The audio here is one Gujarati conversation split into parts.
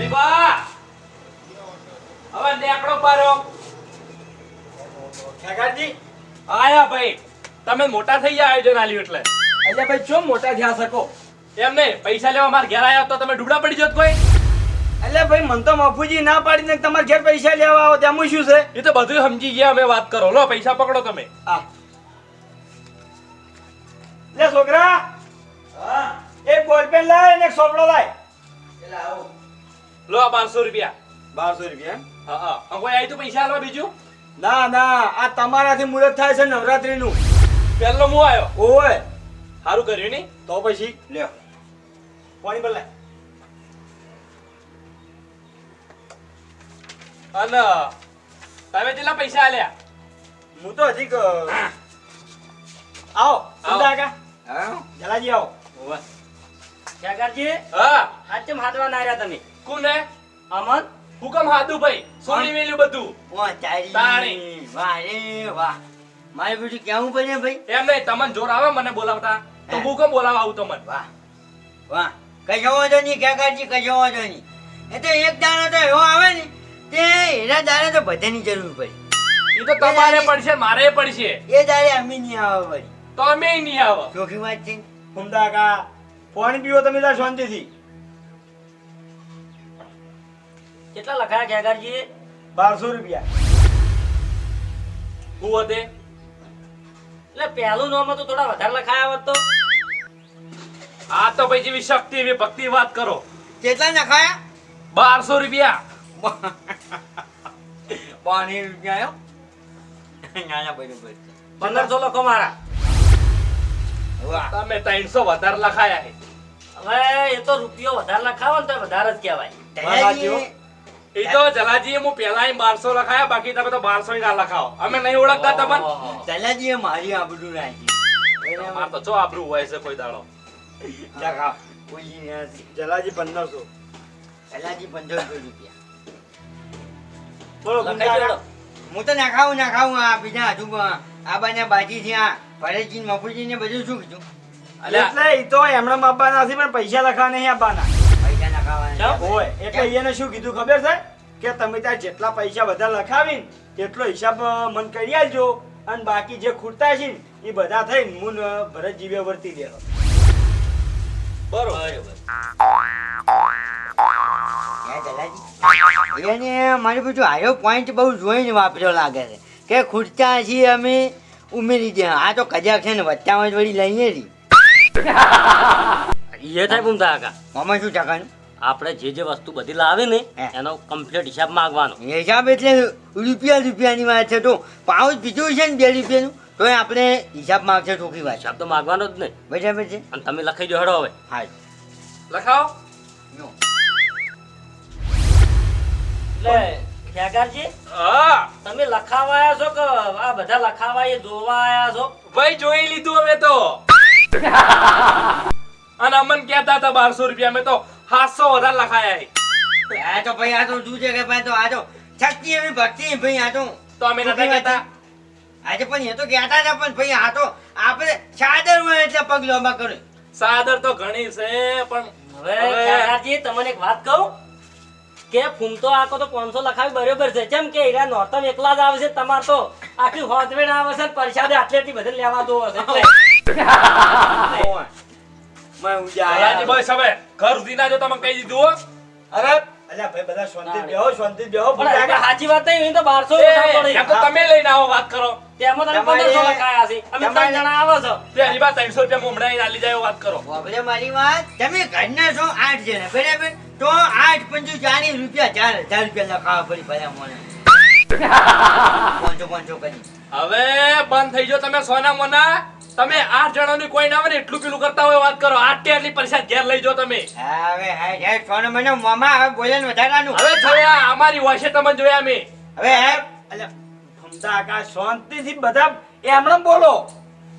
હરીબા હવે નેકડો પારો કાકાજી આયા ભાઈ તમે મોટા થઈ ગયા આયોજન આલ્યું એટલે ભાઈ ચો મોટા થયા શકો એમ નહીં પૈસા લેવા માર ઘેર આયા તો તમે ડૂબડા પડી જોત કોઈ ભાઈ મન તો મફુજી ના પાડીને તમારા ઘેર પૈસા લેવા આવો ત્યાં શું છે એ તો બધું સમજી ગયા અમે વાત કરો લો પૈસા પકડો તમે આ લે છોકરા હા એક બોલપેન લાય અને એક સોપડો લાય એટલે આવો લો આ 1200 રૂપિયા 1200 રૂપિયા હા હા કોઈ આવી તો પૈસા આલવા બીજું ના ના આ તમારાથી મુહૂર્ત થાય છે નવરાત્રીનું પહેલો હું આવ્યો ઓય સારું કર્યું નહીં તો પછી લ્યો પાણી પર લાય અને તમે કેટલા પૈસા આલ્યા હું તો હજી આવો કાકા હા જલાજી આવો ઓવા કાકાજી હા હાચમ હાથવા ના રહ્યા તમે કોને અમન હુકમ હાદુ ભાઈ સોની મેલ્યું બધું ઓ તારી તાણી. વાહ રે વાહ મારે બીજું કેવું પડે ભાઈ એમ નહીં તમને જોર આવે મને બોલાવતા તો હું કેમ બોલાવા આવું તમને વાહ વાહ કશો વાંધો નહીં કાકાજી કશો વાંધો નહીં એ તો એક દાણો તો એવો આવે ને તે એના દાડે તો બધાની જરૂર પડે એ તો તમારે પડશે મારે પડશે એ દાડે અમે નહીં આવે વળી તો અમે નહીં આવો ચોખી વાત છે ને? ફૂમતા કા પાણી પીવો તમે તાર શાંતિથી કેટલા લખાયા કાકાજી 1200 રૂપિયા હું વધે એટલે પહેલું નામ તો થોડા વધારે લખાયા હોત તો આ તો ભાઈ જેવી શક્તિ એવી ભક્તિ વાત કરો કેટલા લખાયા 1200 રૂપિયા પાણી રૂપિયા ના ના બરોબર 1500 લખો મારા વાહ તમે 300 વધારે લખાયા છે હવે એ તો રૂપિયો વધારે લખાવો ને તો વધારે જ કહેવાય દયાજી, એ તો જલાજી હું પહેલા 1200 લખાયા બાકી તમે તો 1200 ના લખાવો અમે નહીં ઓળખતા તમને દલાજીએ મારી આબરૂ રાખી માર તો જો આબરૂ હોય છે કોઈ દાડો લખાવ કોઈ નથી જલાજી 1500 દલાજી 1500 રૂપિયા બોલો લખાઈ ફૂમતા દેડો. હું તો નાખાવું આ બીજા હજુ આ બાના બાજી છે આ ભરેજી મફુજી ને બધું શું કીધું અલ્યા એટલે ઈ તો એમણે આપવાના નથી પણ પૈસા લખવા નહીં આપવાના પૈસા નાખાવાના હોય એટલે એને શું કીધું ખબર છે કે તમે ત્યાં જેટલા પૈસા બધા લખાવીને એટલો હિસાબ મન કરી આલજો અને બાકી જે ખૂટતા છે ને એ બધા થઈને મુન ભરત જીવે વર્તી દેવો બરોબર એને મારી બધું આયો પોઈન્ટ બહુ જોઈને વાપર્યો લાગે છે કે ખુરચા છીએ અમે ઉમેરી દે આ તો કજાક છે ને વચ્ચામાં જ વળી લઈએ રી એ થાય પૂમતા કાકા મામા શું ટકાનું આપણે જે જે વસ્તુ બધી લાવે ને હે. એનો કમ્પ્લીટ હિસાબ માંગવાનો હિસાબ એટલે રૂપિયાની વાત છે તો પાઉચ પીધું છે ને 2 રૂપિયાનું તો આપણે હિસાબ માંગશે ચોખ્ખી વાત હિસાબ તો માંગવાનો જ ને બરાબર છે અને તમે લખાઈ દો હેડો હવે હા લખાવો એટલે ખેગારજી હા તમે લખાવાયા છો કે આ બધા લખાવા એ જોવા આયા છો ભાઈ જોઈ લીધું અમે તો અને અમન કહેતા હતા 1200 રૂપિયા અમે તો 700 વધારે લખાયા છે આ તો ભાઈ આ તો શું છે કે ભાઈ તો આ તો શક્તિ એવી ભક્તિ ભાઈ આ તો તો અમે નતા કહેતા આજે પણ એ તો કહેતા હતા પણ ભાઈ આ તો આપણે ચાદર હોય એટલે પગ લાંબા કરે સાદર તો ઘણી છે પણ હવે ખેગારજી તમને એક વાત કહું કે ફૂમતો આખો તો 500 લખાવી બરોબર છે કેમ કે એરા નોરતમ એકલા જ આવે છે તમાર તો આખી હોતવેણ આવે છે પરસાદે આટલેથી બધે લેવા દો હશે એટલે મેં જલાજી બસ હવે ઘર સુધી ના જો તમે કહી દીધું હો અરે અલ્યા ભાઈ બધા શાંતિ બેહો પણ ફૂમતા એટલે કા. સાચી વાત નહીં તો 1200 એ, લખાવ પડે એમ તો તમે લઈને આવો વાત કરો તેમાં તમે તમારે- 1500 લખાયા છે અમે 3 જણા આવો છો તે હજી બા 300 રૂપિયા મોમડા આલી જાય વાત કરો બાપરે મારી વાત તમે ઘરના છો 8 જણા બરાબર તો 8 × 40 રૂપિયા 4000 રૂપિયા લખાવા પડી ભલા મોને 500 કરી હવે બંધ થઈ જો તમે સોના મોના તમે 8 જણાની કોઈ ના આવે ને એટલું પેલું કરતા હોય વાત કરો આટલી પૈસા ઘેર લઈ જાઓ તમે હવે હે સોનો મને મામા હવે બોલે ને વધારાનું હવે જોયા અમારી વાશે તમને જોયા અમે હવે હે અલ્યા ફૂમતા કા શાંતિથી બધા એમણે બોલો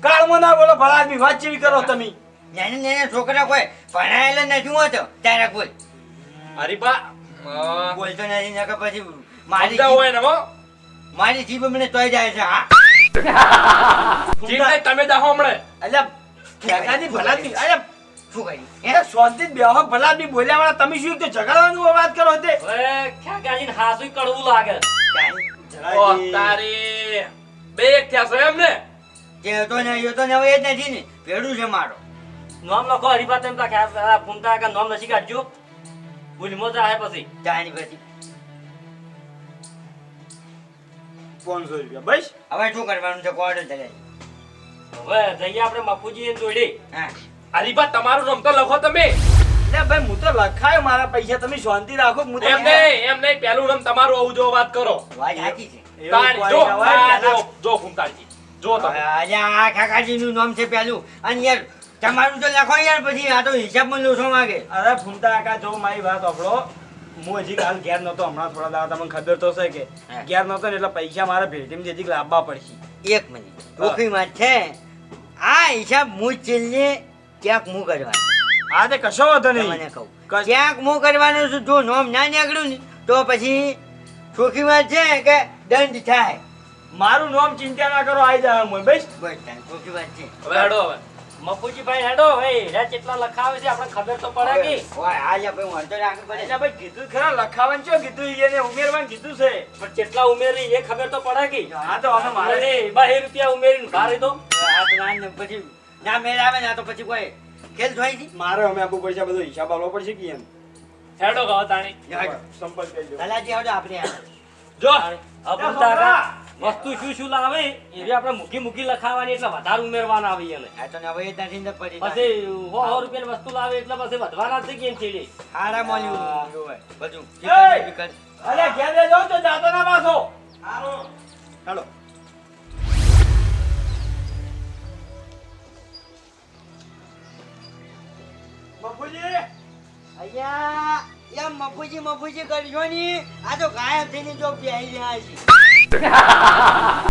કાળમાં ના બોલો ભલા આદમી વાત જેવી કરો તમે નાના છોકરા કોઈ ભણાયેલા નથી હોતો તારા કોઈ હરીબા બોલતો નથી નકર પછી મારી સમજાવ હોય ને હો મારી જીભ મને તોય જાય છે હા ઠીક છે તમે દાહો હમણે અલ્યા કાકાજી ભલા આદમી અલ્યા શું કરી એ શાંતિ જ બેહો ભલા બી બોલ્યા વાળા તમે શું તો ઝઘડવાનું વાત કરો તે હવે ખેગાજીને હાસુય કડવું લાગે ઓ તારી બે એક થયા છો એમ ને જે હતો ને એ તો ને હવે એ જ નથી ને ભેડું છે મારો નામ લખો હરીફા તેમ તા ફૂમતા કા નામ નથી કાઢજો ભૂલમો જાય પછી જાણી પછી 500 રૂપિયા બસ હવે શું કરવાનું છે કોડ ધરે હવે જઈએ આપણે મફુજી ને જોડી હા હરીબા તમારું નામ તો લખો તમે લે ભાઈ હું તો લખાયો મારા પૈસા તમે શાંતિ રાખો હું તો એમ નહીં પેલું નામ તમારું આવું જો વાત કરો વાત સાચી છે એવું તાણ કોઈ જો કહેવાય આ કે જો જો ફૂમતાજી જો તમે આજે આ કાકાજીનું નામ છે પેલું અને યાર તમારું તો લખો યાર પછી આ તો હિસાબમાં લોસો માંગે અરે ફૂમતા કાકા જો મારી વાત સાંભળો હું હજી કાલ ઘેર નતો હમણાં થોડા દાડા તમને ખબર તો છે કે હા. ઘેર નતો ને એટલે પૈસા મારા ભેટીમાં હજી લાવવા પડશે એક મિનિટ ચોખ્ખી વાત છે આ હિસાબ હું છેલ્લે ક્યાંક હું કરવાનો હા તે કશો વાંધો તમને નહીં કહું કશ- ક્યાંક હું કરવાનો છું જો નોમ ના નીકળ્યું ને તો પછી ચોખ્ખી વાત છે કે દંડ થાય મારું નામ ચિંતા ના કરો આવી જાય હું બસ બસ તાન ચોખ્ખી વાત છે હવે હેડો હવે મફુજી ભાઈ હેડો હવે હીરા કેટલા લખાવે છે આપણે ખબર તો પડે કે ઓય આ જા ભાઈ વાંધો રાખવું પડે એટલે ભાઈ કીધું ખરા લખાવાનું છે કીધું એને ઉમેરવાનું કીધું છે પણ કેટલા ઉમેરી એ ખબર તો પડે કે હા તો અમે મારે અરે 12 રૂપિયા ઉમેરીને ભારે તો આ તો ના પછી ના મેળ આવે ને આ તો પછી કોઈ ખેલ થોઈ છે મારે અમે આપવું પડશે બધો હિસાબ આપવો પડશે કે એમ હેડો કહો તાણી સંપર્ક કરી દો કલાજી આવજો આપણે આ. જો અપુતારા વસ્તુ શું શું લાવે એ આપણે મૂકી મૂકી લખાવાની એટલે વધારે ઉમેરવાના આવે એને આ તો હવે એ નથી ને પડી પછી 100 રૂપિયાની વસ્તુ લાવે એટલે પછી વધવાના જ છે કેમ છેડે હારા મોલ્યું જોવે બધું એય! અરે ઘેર લે જાઓ તો જાતો ના પાછો હાલો બાપુજી અહીંયા એમ મફુજી કરજો ની આ તો ગાયબ થઈને જો બેહી રહ્યા છે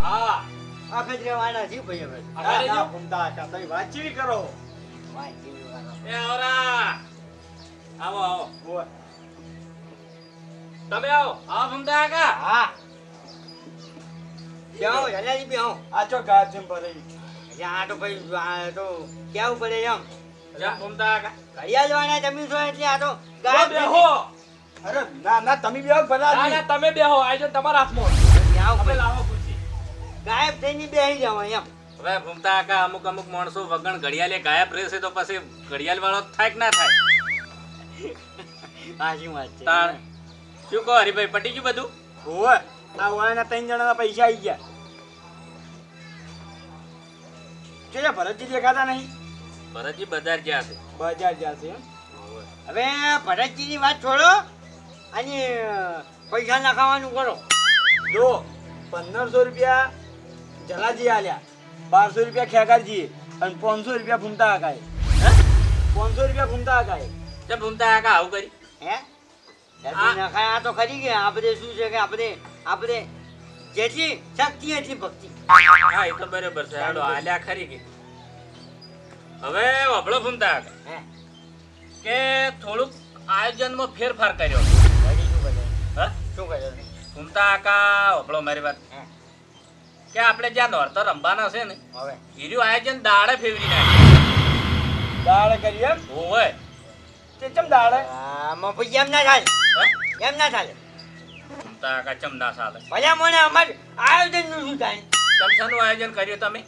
હા વખત રહેવાના છે ભાઈ હવે ના, ના, ફૂમતા કાકા, તમે વાત ચેવી કરો વાહ, કેવી વાત. એ આવરા આવો આવો ઓય. તમે આવો આવો ફૂમતા કાકા હા બેહો જલાજી બેહો આ ચો ગાયબ જેમ ભરાઈ આ તો ભાઈ આ તો કેવું પડે એમ જા ફૂમતા કાકા ઘડિયાળ વાળા જમીન છો એટલે આ તો જો ગાયબ બેહો અરે ના ના તમે બેહો ભલા ના ના તમે બેહો આજો તમારા હાથમાં આવ અમે લાવો ખુરશી ગાયબ થઈને બેહી જવાય એમ હવે ભૂમતા કાકા અમુક અમુક માણસો વગણ ઘડિયાળે ગાયબ રહેશે તો પછી ઘડિયાળ વાળો થાય કે ના થાય સાચી વાત છે તાણ શું કહો હરીભાઈ પટી ગયું બધું ઓય આ ઓયના 3 જણાના પૈસા આવી ગયા કે ભરતજી દેખાતા નહીં ભરતજી બજાર ગયા છે બજાર જશે એમ હવે ભરતજીની વાત છોડો અને પૈસા નાખાવાનું કરો જો 1500 રૂપિયા જલાજી આલ્યા 1200 રૂપિયા ખેગારજી અને 500 રૂપિયા ફૂમતા કાકાએ 500 રૂપિયા ફૂમતા કાકાએ ચમ ભૂમતા કાકા આવું કરી હે જલ્દી નખાય આ તો ખરી ગયા આપણે શું છે કે આપણે જેટલી શક્તિ એટલી ભક્તિ હા એ તો બરોબર છે હાલો આલ્યા ખરી કે હવે વભળો ભૂમતા કાકા હે કે થોડુંક આયોજનમાં ફેરફાર કર્યો વળી શું કરે હા શું કરે ભૂમતા કાકા વભળો મારી વાત હે કે આપણે જ્યાં નોરતા રમવાના છે ને હવે હીર્યું આયોજન દાડે ફેરવી નાખ્યું દાળ કરી એમ ઓય તે ચમ દાળ આમાં પછી એમ ના ચાલે હા? એમ ના ચાલે ભૂમતા કાકા ચમ ના ચાલે ભલા મને અમારે આયોજનનું શું થાય ચમચાનું આયોજન કર્યું તમે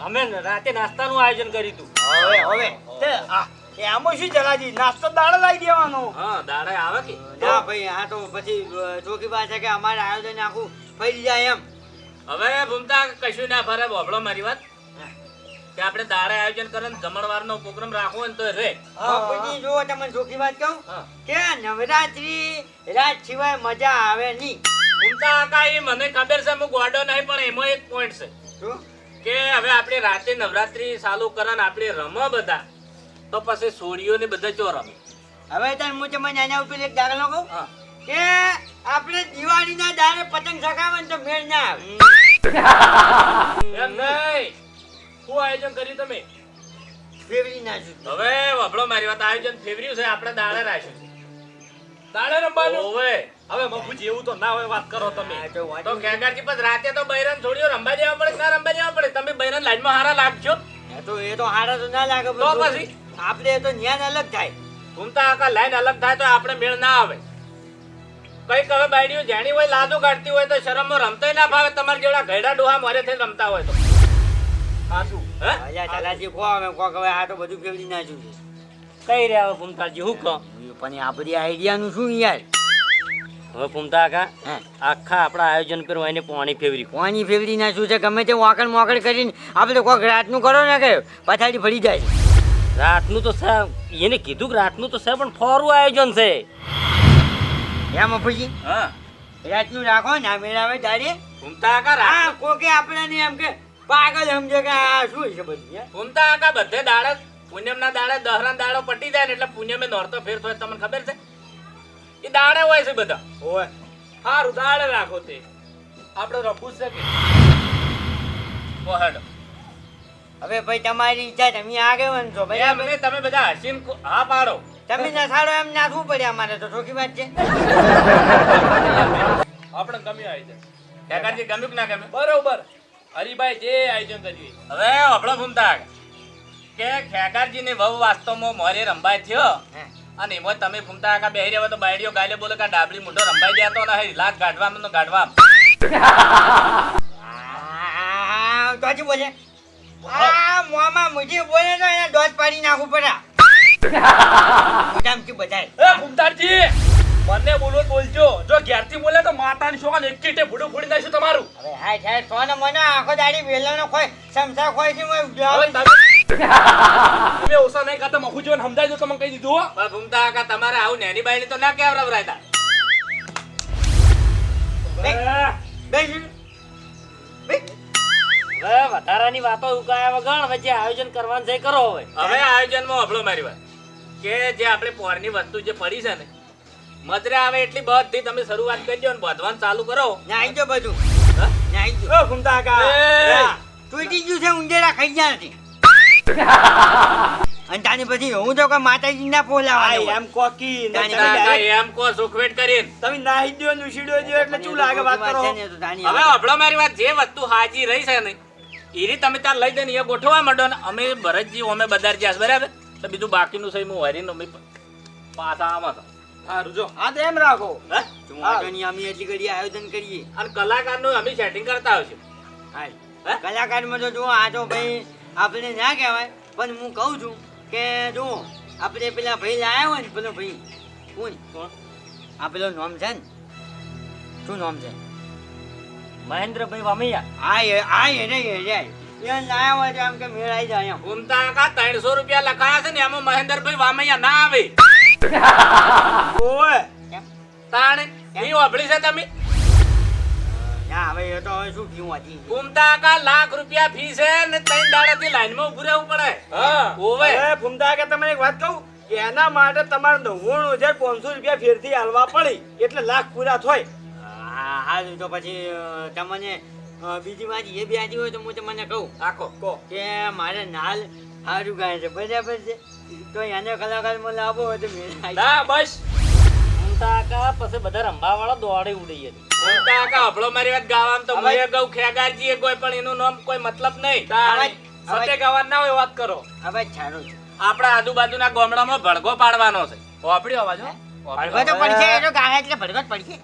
અમે રાતે નાસ્તાનું આયોજન કર્યું હતું હવે તે આ એ આમાં શું જલાજી નાસ્તો દાળ લાવી દેવાનો હા દાડે આવે કે ના ભાઈ આ તો પછી ચોકી વાત છે કે અમારે આયોજન આખું ફરી જાય એમ હવે ભૂમતા કશું ના ફરે બોબળો મારી વાત કે આપણે દાડે આયોજન કરે ને જમણવારનો પ્રોગ્રામ રાખવો હોય ને તો રે બાપુજી જો તમને ચોખ્ખી વાત કહું હા. કે નવરાત્રી રાત સિવાય મજા આવે નહીં ભૂમતા કાકા એ મને ખબર છે હું ગોડો નહીં પણ એમાં એક પોઈન્ટ છે શું કે હવે આપણે રાતે નવરાત્રી ચાલુ કરે ને આપણે રમો બધા તો પછી સોડીઓ ને બધા ચો રમે હવે તાર હું તમને નાના ઉપર એક દાખલો કહું હા કે આપણે દિવાળીના દાડે પતંગ ચગાવે ને તો મેળ ના આવે એમ નહીં શું આયોજન કર્યું તમે ફેવરી ના છું હવે વભળો મારી વાત આયોજન ફેવર્યું છે આપણે દાડે રાખ્યું છે દાડે રમવાનું ઓવે હવે મફુજી એવું તો ના હોય વાત કરો તમે આ તો વાત તો કેગારજી પછી રાતે તો બૈરન છોડીઓ રમવા દેવા પડે કે ના રમવા દેવા પડે તમે બૈરન લાઈનમાં હારા લાગજો તો એ તો હારા તો ના લાગે તો પછી? આપણે તો ન્યાન અલગ થાય. ઘૂમતા આખા લાઈન અલગ થાય તો આપણે મેળ ના આવે. કઈક હવે બાયડીઓ જાણી હોય લાદુ કાઢતી હોય તો શરમમાં રમતોય ના ભાવે. તમારા જેવડા ઘરડા ડોહા મોરે થઈને રમતા હોય તો સાચું. હે? અલ્યા ચાલાજી કો હવે કોક હવે આ તો બધું ફેવડી નાખ્યું છે. કઈ રહ્યા હવે ફૂમતાજી હું કહો પણ આ બધી આઈડિયાનું શું યાર? હવે ફૂમતા કાકા હે આખા આપણા આયોજન પર એને પાણી ફેવરી કોની ફેવડી નાખ્યું છે? ગમે તે વાકડ મોકડ કરીને આપણે કોક રાતનું કરો ને કે પછાડી ફરી જાય. રાતનું તો છે એને કીધું કે રાતનું તો છે પણ ફોરું આયોજન છે. એમ અફુજી હા રાતનું રાખો ના મેળાવે દાડે. ઘૂમતા આખા હા રાત કોકે આપણને એમ કે પાગલ સમજે કે આ શું છે બધું હે? ઘૂમતા આખા બધે દાડે પૂનમના દાડે દહરાના દાડો પટી જાય ને એટલે પૂનમે નોરતો ફેર થાય તમને ખબર છે? એ દાડે હોય છે બધા. ઓય હારું દાડે રાખો તે આપણે રખવું છે કે ઓ હેડો. હવે ભાઈ તમારી ઈચ્છા તમે આગેવાન છો એમ બરાબર. નહીં, તમે બધા હસીને હા પાડો. તમે નસાડો એમ નાખવું પડે અમારે તો ચોખી વાત છે. આપણે ગમે આવી જાય કાકાજી ગમ્યું કે ના ગમ્યું? બરોબર હરિભાઈ જે આયોજન કર્યું હવે આપણો ઘૂમતા કે ખેગારજીની વહુ વાસ્તવમાં મોરે રંબાય થયો હે. અને એમાં તમે ઘૂમતા આખા બેહી રહ્યા હોય તો બાયડીઓ ગાલે બોલે કે આ ડાબલી મોઢો રંબાઈ દેતો નહીં લાત ગાઢવામાં તો ગાઢવામાં. આ તો હજી બોલે આ મોમાં મુજે બોલે તો એને ડોઝ પાડી નાખવું પડે. મોઢામાંથી બધાય. એ ઘૂમતાજી મને બોલો બોલજો જો ઘેરથી બોલે તો માતાની છોકરાને એક કીટે ભૂડું ફોડી નાખશું તમારું. હવે હાય હાય સોને મને આખો દાડી વેલણો ખોય સમસા ખોય છે હું હવે તમે ઓછા નહીં ખાતા મખુ જીવન સમજાય દો તમને કહી દીધું હો. પણ ઘૂમતા આખા તમારે આવું નેની બાયડી તો ના કેવરાવરાયતા. હવે વધારાની વાતો ઉકાયા વગર હવે જે આયોજન કરવાનું છે એ કરો હવે. હવે આયોજનમાં હભળો મારી વાત કે જે આપણે પોરની વસ્તુ જે પડી છે ને મજરે આવે એટલી બધી તમે શરૂઆત કરી દો ને બાંધવાનું ચાલુ કરો. નાઈ જો બધું હા? નાઈ જો. ઓ ઘૂમતા એ! કાકા તૂટી ગયું છે ઊંધેડા ખાઈ ગયા નથી. અને તાની પછી હું તો કે માતાજી ના આ પોલાવા એમ કોકી ને તાની તમે કાકા direct એમ કો સુખવેટ કરીને. તમે નાહી દ્યો ને ઉછીડો દ્યો એટલે શું લાગે વાત કરો. હવે હભળો મારી વાત જે વસ્તુ હાજી રહી છે ને ઈરી તમે ત્યાં લઈ દઈને એ ગોઠવવા માંડો ને અમે ભરતજી અમે બજાર જ્યાં બરાબર તો બીજું બાકીનું છે હું હરીને અમે પાછા આમાં તો. હારું જો હા તો એમ રાખો. હે? અમે એટલી ઘડી આયોજન કરીએ. અને કલાકારનું અમે સેટિંગ કરતા આવશું. હાય. હે? કલાકારમાં તો જો આ તો ભાઈ આપણે ના કહેવાય પણ હું કહું છું કે જો આપણે પેલા ભાઈ લાયા હોય ને પેલો ભાઈ કોણ આ પેલો નામ છે ને શું નામ છે? મહેન્દ્રભાઈ વામૈયા એને લાયા હોય તો આમ કે મેળાઈ જાય એમ. ઘૂમતા કાકા 300 રૂપિયા લખાયા છે ને એમાં મહેન્દ્રભાઈ વામૈયા ના આવે. ઓય તાણે ઈ વાપરી છે તમે. ના હવે એ તો હવે શું થયું હતી. ઘૂમતા કાકા લાખ રૂપિયા ફી છે ને 3 દાડાથી લાઈનમાં ઊભું રહેવું પડે. હા ઓવે હવે ઘૂમતા કાકા તમને એક વાત કહું એના માટે તમારે 99,500 રૂપિયા ફેરથી હાલવા પડી એટલે લાખ પૂરા થાય. હા તો પછી તમને બીજી વાત એ બી આજી હોય તો હું તમને કહું આખો કહો. કે મારે નાલ સારું ગાય છે બરાબર છે તો એને કલાકારમાં લાવો હોય તો મેળાઈ જાય. ના બસ ફૂમતા કાકા પછી બધા રંબાવાળા દોડે ઉડી હતી. ઘૂમતા કાકા હભળો મારી વાત ગાવામાં તો હવે- મુએ ગઉ ખેગારજીએ કોઈ પણ એનું નામ કોઈ મતલબ નહીં. તાણી હવે- સતે ગાવા ના હોય વાત કરો હવે છાડો છે આપણા આજુબાજુના ગામડામાં ભડકો પાડવાનો છે. વાપડી અવાજ હો ભડકો તો પડશે એ તો ગાય એટલે ભડકો જ પડશે.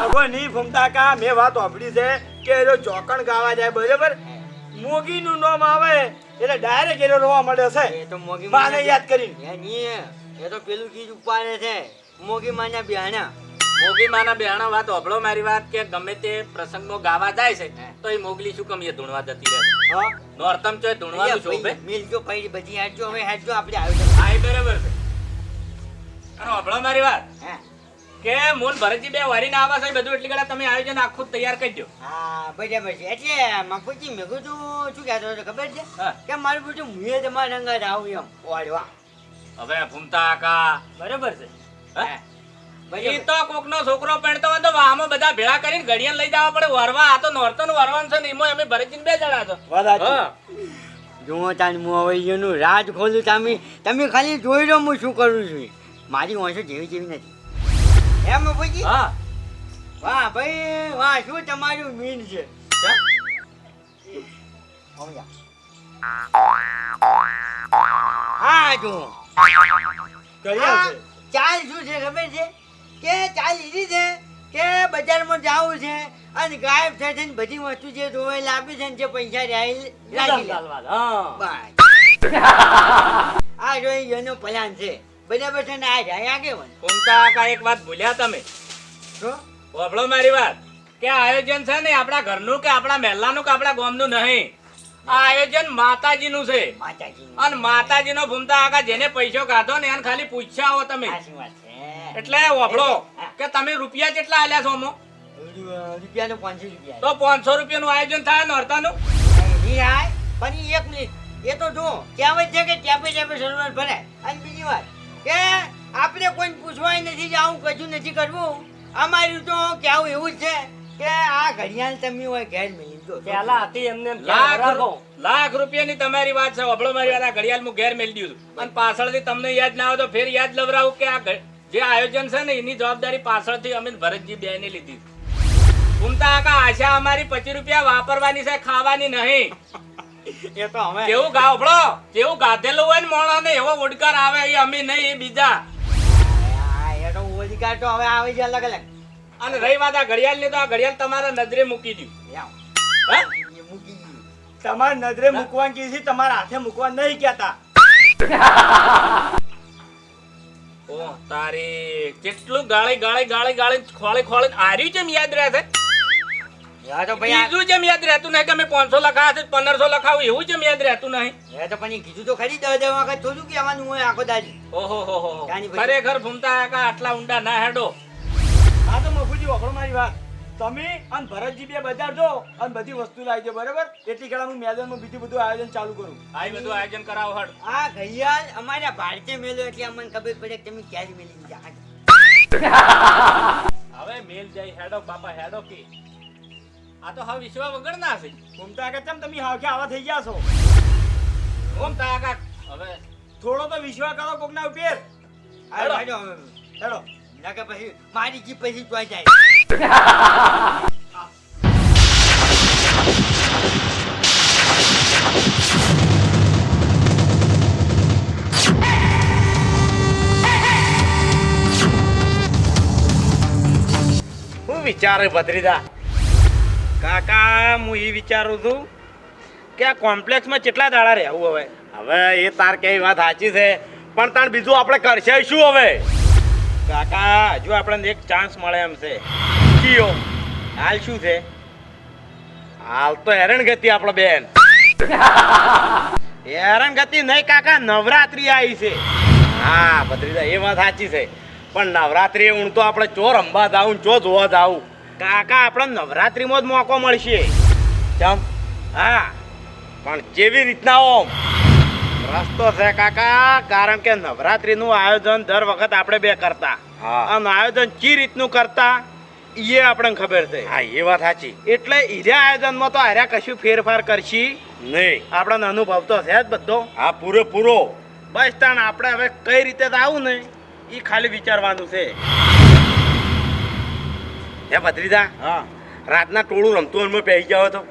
હવે નહીં ઘૂમતા કાકા મેં વાત સાંભળી છે કે એ જો ચોકણ ગાવા જાય બરાબર મોગીનું નામ આવે એટલે ડાયરેક્ટ એનો રોવા મળે છે એ તો મોગી માને યાદ કરીને. એ તો પેલું ગીત ઉપાડે છે મોગી માના બિહાના. મોગી માના બેહાણા વાત હભળો મારી વાત કે ગમે તે પ્રસંગમાં ગાવા જાય છે તો એ મોગલી શું કમ એ ધૂણવા જતી રહે. હા નોરતમ ચોય ધૂણવાનું શોભે. મિલજો પૈડી બધી હાજજો હવે હાજજો આપણે આયોજન. હા એ બરાબર છે. અને હભળો મારી વાત હા કે મૂળ ભરતજી બે વારીને આવા છે બધું એટલી ગળા તમે આયોજન આખું જ તૈયાર કરી દો. હા બરાબર છે એટલે મફુજી મેં કીધું શું કહેતો હતો ખબર છે હા. કે મારું બધું મુએ તમારા રંગા જ આવું એમ ઓળવા. હવે ભૂમતા કાકા બરોબર છે. હે? બરાબર. ઈ તો કોકનો છોકરો પહેણતો હોય તો વાહમાં બધા ભેળા કરીને ઘડિયાળ લઈ જવા પડે વરવા. આ તો નોરતન વરવાનું છે ને એમાં અમે ભરતજીને બે જણા છો. વાત સાચી. હા જુઓ તાન હું હવે એનું રાજ ખોલું તમે ખાલી જોઈ લો હું શું કરું છું. મારી ઓછો જેવી જેવી નથી એમ મફુજી. હા વાહ ભાઈ વાહ શું તમારું મીન છે. હા જો ઘડિયાળ છે. ચાલ શું છે ખબર છે કે ચાલ લીધી છે કે બજારમાં જાવું છે અને ગાયબ થઈ થઈને બધી વસ્તુ જે જોવાય લાવી છે ને જે પૈસા રાખી લે. હા બસ આ જોઈ એનો પ્લાન છે બરાબર છે ને આ રહ્યા કેવન ફૂમતા કાકા એક વાત ભૂલ્યા તમે. શું સાંભળો મારી વાત કે આ આયોજન છે ને આપણા ઘરનું કે આપણા મહેલાનું કે આપણા ગામનું નહીં. આ આયોજન માતાજીનું છે. માતાજી અને માતાજીનો ફૂમતા કાકા જેને પૈસો કાઢો ને એને ખાલી પૂછ્યા હો તમે. સાચી વાત છે એટલે વાપરો કે તમે રૂપિયા કેટલા આલ્યા છો અમો? રૂપિયાનો 500 રૂપિયા તો 500 રૂપિયાનું આયોજન થાય નોરતાનું. નહીં આય પણ ઈ એક મિનિટ એ તો જો કહેવત છે કે ટેપે ટેપે સરોવર ભરાય અને બીજી વાત કે આપણે કોઈ પૂછવાય નથી કે આવું કશું નથી કરવું અમારું તો કેવું એવું જ છે કે આ ઘડિયાળ તમે હોય ઘેર મેલી દો પેલા હતી એમને એમ ઘેર રાખો. લાખ રૂપિયાની તમારી વાત છે. વાપરો મારી વાત. આ ઘડિયાળ હું ઘેર મેલી દીધું અને પાછળથી તમને યાદ ના આવે તો ફેર યાદ લવરાવું કે આ જે આયોજન છે ને એની જવાબદારી પાછળથી અમે ભરતજી બેને લીધી. ફૂમતા કાકા આશા અમારી 25 રૂપિયા વાપરવાની છે, ખાવાની નહીં. એ તો હવે જેવું ગાવડો જેવું ગાધેલું હોય ને મોણાને એવો ઉડકાર આવે એ અમે નહીં એ બીજા. એ તો ઓલિકાર તો હવે આવે છે અલગ અલગ અને રહી વાત આ ઘડિયાળ ની તો આ ઘડિયાળ તમારા નજરે મૂકી દઉં. લાવ. હા? એ મૂકી દીધું. તમારે નજરે મૂકવા કીધી તમારા હાથે મૂકવા નહીં કહેતા. ઓ તારી કેટલું ગાળી ગાળી ગાળી ગાળી ખોળી ખોળી આર્યું જેમ યાદ રહે છે. એ તો ભાઈ આ- બીજું જેમ યાદ રહેતું નહીં કે અમે 500 લખાયા છે 1500 લખાવું એવું જેમ યાદ રહેતું નહીં. એ તો પણ એ કીધું તો ખરી 10 વખત થોડું કહેવાનું હોય આખો દાડી ઓહો હો હો. જાની ભાઈ. ખરેખર ફૂમતા કાકા આટલા ઊંડા ના હેડો. હા તો મફુજી વખરો મારી વાત. તમે અને ભરતજી બે બજાર જો અને બધી વસ્તુ લાવી દો બરાબર. એટલી ઘણા હું મેદાનમાં બીજું બધું આયોજન ચાલુ કરું. આ બધું આયોજન કરાવો હડ. આ ઘડિયાળ અમારા ભારતીય મેલો એટલે અમને ખબર પડે કે તમે ક્યારે મેલી જા હવે મેલ જાય હેડો બાપા હેડો કે આ તો હવે વિશ્વા વગર ના છે. ઘૂમતા કે ચમ તમે હાવખે આવા થઈ ગયા છો. ફૂમતા કાકા હવે થોડો તો વિશ્વાસ કરો કોકના ઉપર. હેડો. કે પછી મારી જી પછી જોઈ જાય હું વિચારે ભત્રીજા કાકા હું એ વિચારું છું કે આ કોમ્પ્લેક્સમાં કેટલા દાડા રહેવું હવે. હવે એ તાર કેવી વાત સાચી છે પણ તાર બીજું આપણે કરશે શું હવે. કાકા હજુ આપણને એક ચાન્સ મળે એમ છે. કયો હાલ શું છે? હાલ તો હેરણગતિ આપણો બેન. હેરણગતિ નહીં કાકા, નવરાત્રી આવી છે. હા ભત્રીજા એ વાત સાચી છે પણ નવરાત્રી હું તો આપણે ચો રમવા જાઉં ચો જોવા જાઉં. કાકા આપણે નવરાત્રીમાં જ મોકો મળશે. ચમ હા પણ જેવી રીતના ઓમ રસ્તો છે કાકા, કારણ કે નવરાત્રીનું આયોજન દર વખત આપણે બે કરતા અને આયોજન ચી રીતનું કરતા એ આપણને ખબર છે. હા એ વાત સાચી. એટલે ઈર્યા આયોજનમાં તો હાર્યા કશું ફેરફાર કરશી નહીં. આપણને અનુભવ તો છે જ બધો. હા પૂરેપૂરો. બસ તાણ આપણે હવે કઈ રીતે આવું ને એ ખાલી વિચારવાનું છે. હે ભત્રીજા હા રાતના ટોળું રમતું એમાં પહેરી જાવ તો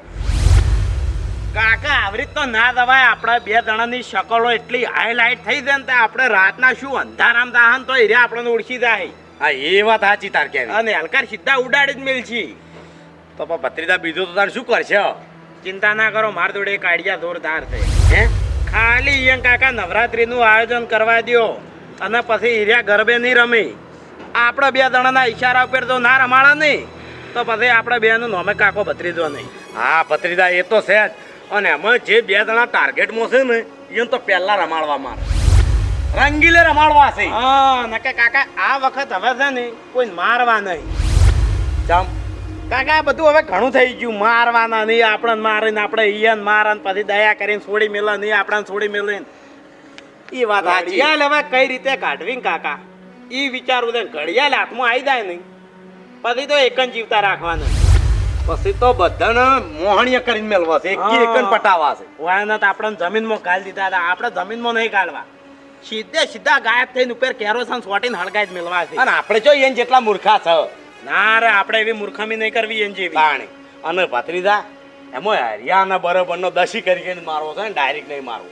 કાકા આવી રીત તો ના દવાય. આપણા બે જણાની શકલો એટલી હાઈલાઇટ થઈ જાય ને આપણે રાતના શું અંધારામ દાહન તો હીરા આપણને ઓળખી જાય. હા એ વાત સાચી તાર કે અને હલકાર સીધા ઉડાડી જ મેલછી. તો પણ ભત્રીજા બીજું તો તાર શું કરશે? ચિંતા ના કરો, માર જોડે એક આઈડિયા જોરદાર છે. હે ખાલી અહીંયા કાકા નવરાત્રીનું આયોજન કરવા દો અને પછી હીરા ગરબે નહીં રમી. આપણે બે જણાના ઈશારા ઉપર તો ના રમાડા નહીં તો પછી આપણે બેનું નોમે કાકો ભત્રીજો નહીં. હા ભત્રીજા એ તો છે જ. અને એમાં જે બે જણા ટાર્ગેટમાં છે ને એને તો પહેલા રમાડવા મારે રંગીલે રમાડવા છે. હા નકે કાકા આ વખત હવે છે ને કોઈ મારવા નહીં. જમ કાકા બધું હવે ઘણું થઈ ગયું. મારવાના નહીં, આપણને મારીને આપણે ઈયન મારન પછી દયા કરીને છોડી મેલે નહીં, આપણને છોડી મેલે એ વાત સાચી. હવે કઈ રીતે કાઢવી કાકા એ વિચારવું છે. ઘડિયાળ હાથમાં આવી જાય નહીં પછી તો એક જ જીવતા રાખવાના. પછી તો બધાને મોહણીય કરીને મેળવા છે, એક પટાવા છે. વાયના તો આપણને જમીનમાં ગાળી દીધા હતા. આપણે જમીનમાં નહીં ગાળવા, સીધે સીધા ગાયબ થઈને ઉપર કેરોસન સોટીને હળગાઈ જ મેળવા છે. અને આપણે જો એને જેટલા મૂર્ખા છે ના રે આપણે એવી મૂર્ખામી નહીં કરવી એને જેવી. અને ભત્રીજા એમાં હરિયાના બરોબરનો દસી કરીને મારવો છે ને ડાયરેક્ટ નહીં મારવો.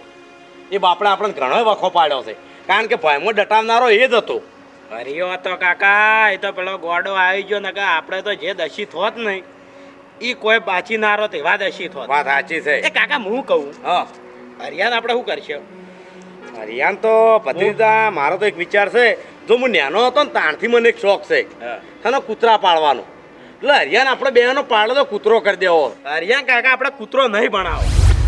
એ બાપડે આપણને ઘણો વખો પાડ્યો છે, કારણ કે ભયમાં ડટાવનારો એ જ હતો. હરિયો હતો કાકા, એ તો પેલો ગોડો આવી ગયો ને કે આપણે તો જે દશી થોત નહીં એ કોઈ બાચી ના રહો તેવા દશી થોત. વાત સાચી છે. એ કાકા હું કહું, હા, હરિયાન આપણે શું કરશે? હરિયાન તો ભત્રીજા મારો તો એક વિચાર છે. જો હું નાનો હતો ને તાણથી મને એક શોખ છે એનો કૂતરા પાળવાનો. એટલે હરિયાન આપણે બેનો પાડો તો કૂતરો કરી દેવો. હરિયાન કાકા આપણે કૂતરો નહીં ભણાવો.